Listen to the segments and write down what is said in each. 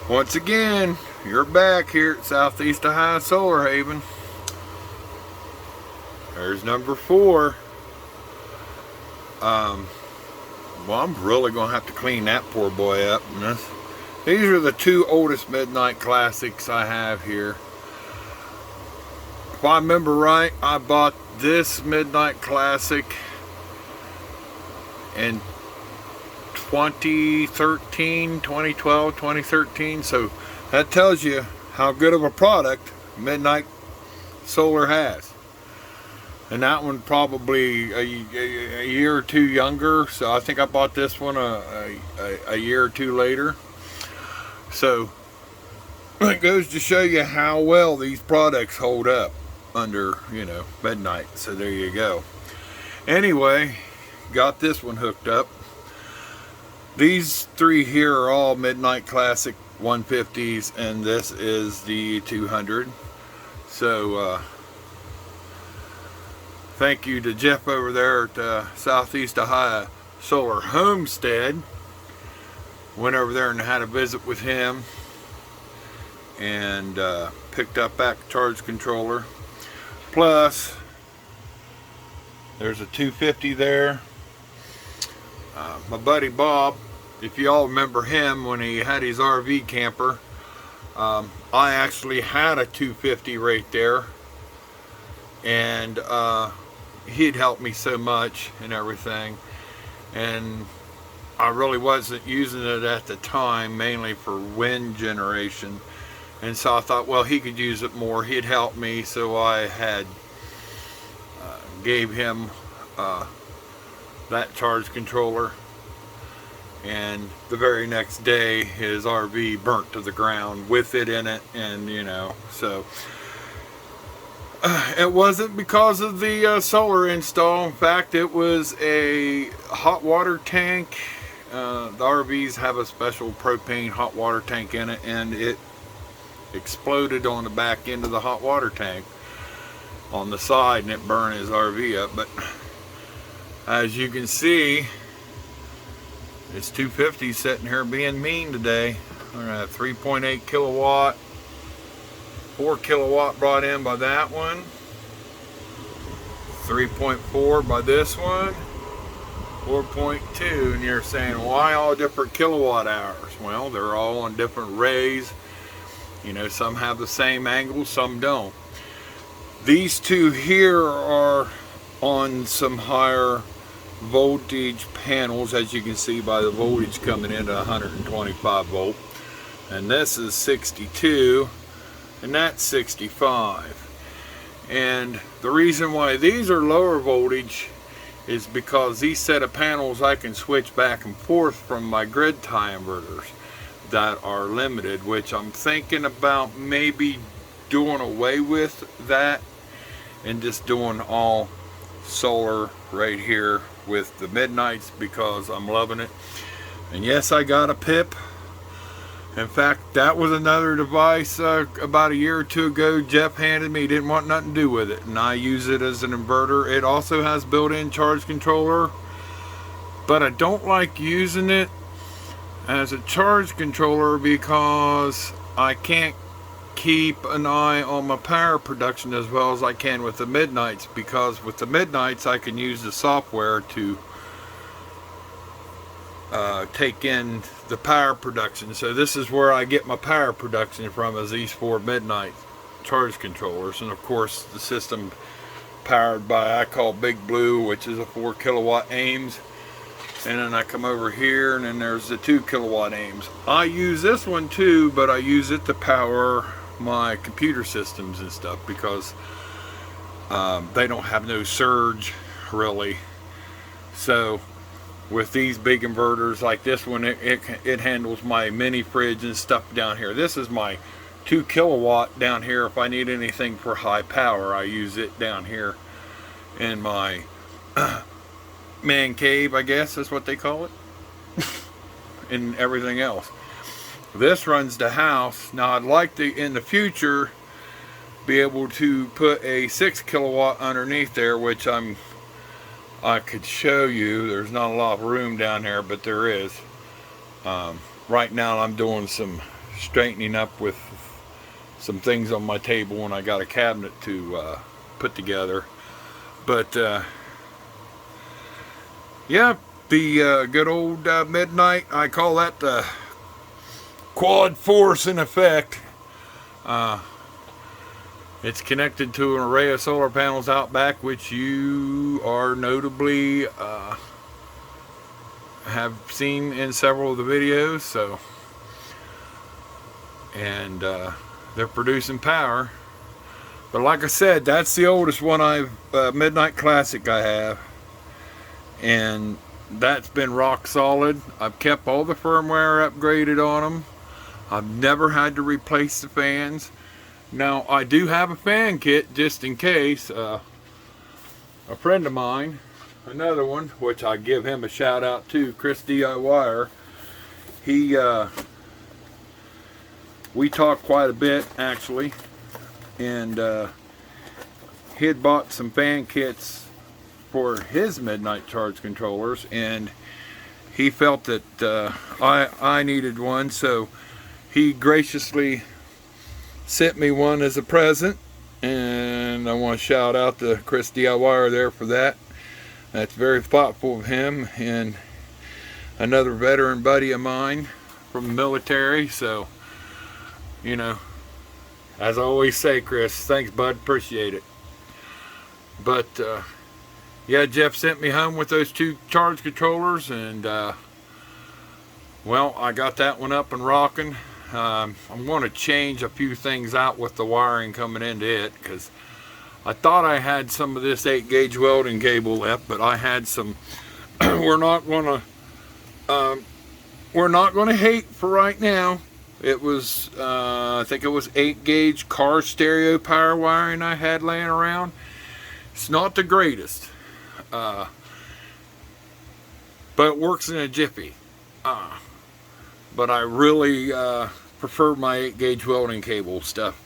Once again, you're back here at Southeast Ohio Solar Haven. There's number 4. Well, I'm really going to have to clean that poor boy up. These are the 2 oldest Midnite Classics I have here. If I remember right, I bought this Midnite Classic in 2013, 2012, 2013. So that tells you how good of a product Midnite Solar has. And that one probably a year or 2 younger. So I think I bought this one a year or 2 later. So it goes to show you how well these products hold up under, Midnite. So there you go. Anyway, got this one hooked up. These 3 here are all Midnite Classic 150s, and this is the 200. So thank you to Jeff over there at Southeast Ohio Solar Homestead. Went over there and had a visit with him, and picked up that charge controller. Plus, there's a 250 there. My buddy Bob, if you all remember him when he had his RV camper, I actually had a 250 right there, and he'd helped me so much and everything, and I really wasn't using it at the time, mainly for wind generation, and so I thought, well, he could use it more, he'd help me, so I had gave him that charge controller. And the very next day his RV burnt to the ground with it in it, and so it wasn't because of the solar install. In fact, it was a hot water tank. The RVs have a special propane hot water tank in it, and it exploded on the back end of the hot water tank on the side, and it burned his RV up. But as you can see, this 250 sitting here being mean today. All right, 3.8 kilowatt, 4 kilowatt brought in by that one, 3.4 by this one, 4.2, and you're saying, why all different kilowatt hours? Well, they're all on different rays. Some have the same angle, some don't. These 2 here are on some higher voltage panels, as you can see by the voltage coming into 125 volt, and this is 62 and that's 65. And the reason why these are lower voltage is because these set of panels I can switch back and forth from my grid tie inverters that are limited, which I'm thinking about maybe doing away with that and just doing all solar right here with the Midnites, because I'm loving it. And yes, I got a PIP. In fact, that was another device about a year or 2 ago Jeff handed me. He didn't want nothing to do with it, and I use it as an inverter. It also has built-in charge controller, but I don't like using it as a charge controller because I can't keep an eye on my power production as well as I can with the Midnites, because with the Midnites I can use the software to take in the power production. So this is where I get my power production from, is these 4 Midnite charge controllers. And of course the system powered by, I call Big Blue, which is a 4 kilowatt Ames. And then I come over here, and then there's the 2 kilowatt Ames. I use this one too, but I use it to power my computer systems and stuff, because they don't have no surge really. So with these big inverters like this one, it handles my mini fridge and stuff down here. This is my 2 kilowatt down here. If I need anything for high power, I use it down here in my man cave, I guess that's what they call it, and everything else. This runs the house. Now I'd like to, in the future, be able to put a 6 kilowatt underneath there, which I could show you. There's not a lot of room down there, but there is. Right now I'm doing some straightening up with some things on my table, and I got a cabinet to put together. But yeah, the good old Midnite, I call that the quad force in effect. It's connected to an array of solar panels out back, which you are notably have seen in several of the videos. So, and they're producing power. But like I said, that's the oldest one Midnite Classic I have, and that's been rock solid. I've kept all the firmware upgraded on them. I've never had to replace the fans. Now, I do have a fan kit just in case. A friend of mine, another one, which I give him a shout out to, Chris DIYer. We talked quite a bit actually, and he had bought some fan kits for his Midnite charge controllers, and he felt that I needed one, so he graciously sent me one as a present, and I want to shout out to Chris DIYer there for that. That's very thoughtful of him, and another veteran buddy of mine from the military. So, you know, as I always say, Chris, thanks bud, appreciate it. But yeah, Jeff sent me home with those two charge controllers, and well, I got that one up and rocking. I'm going to change a few things out with the wiring coming into it, because I thought I had some of this 8-gauge welding cable left, but I had some. we're not going to hate for right now. It was I think it was 8-gauge car stereo power wiring I had laying around. It's not the greatest, but it works in a jiffy. But I really prefer my 8-gauge welding cable stuff,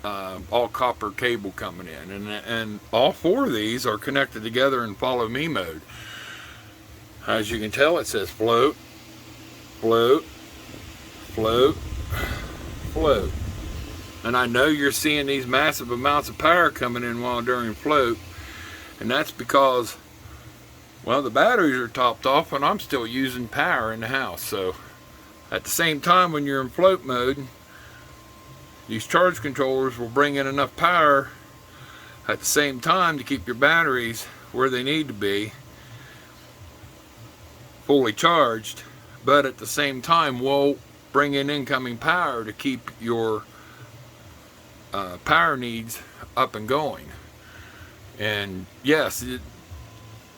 all copper cable coming in, and all four of these are connected together in follow me mode. As you can tell, it says float, float, float, float. And I know you're seeing these massive amounts of power coming in while during float, and that's because, well, the batteries are topped off and I'm still using power in the house. So at the same time, when you're in float mode, these charge controllers will bring in enough power at the same time to keep your batteries where they need to be, fully charged, but at the same time will bring in incoming power to keep your power needs up and going. And yes,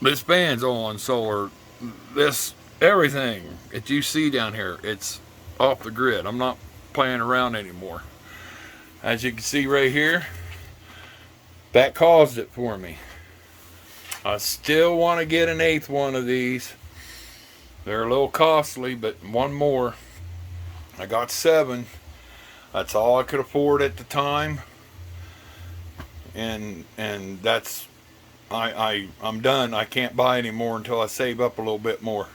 this fan's on solar. This everything that you see down here, it's off the grid. I'm not playing around anymore. As you can see right here, that caused it for me. I still want to get an 8th one of these. They're a little costly, but one more. I got 7. That's all I could afford at the time, and that's I'm done. I can't buy any more until I save up a little bit more,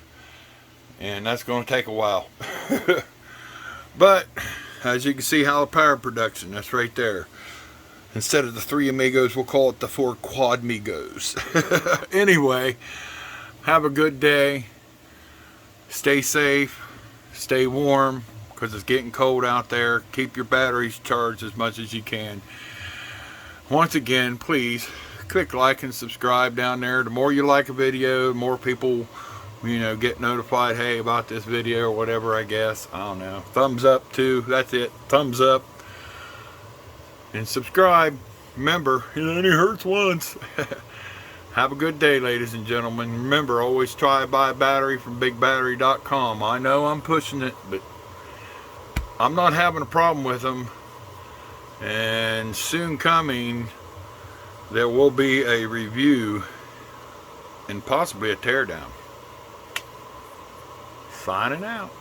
and that's going to take a while. But as you can see, how the power production, that's right there. Instead of the 3 amigos, we'll call it the 4 quadmigos. Anyway, have a good day. Stay safe, stay warm, because it's getting cold out there. Keep your batteries charged as much as you can. Once again, please click like and subscribe down there. The more you like a video, the more people, you know, get notified, hey, about this video or whatever, I guess. I don't know. Thumbs up too. That's it. Thumbs up. And subscribe. Remember, it only hurts once. Have a good day, ladies and gentlemen. Remember, always try to buy a battery from BigBattery.com. I know I'm pushing it, but I'm not having a problem with them. And soon coming, there will be a review and possibly a teardown. Signing out.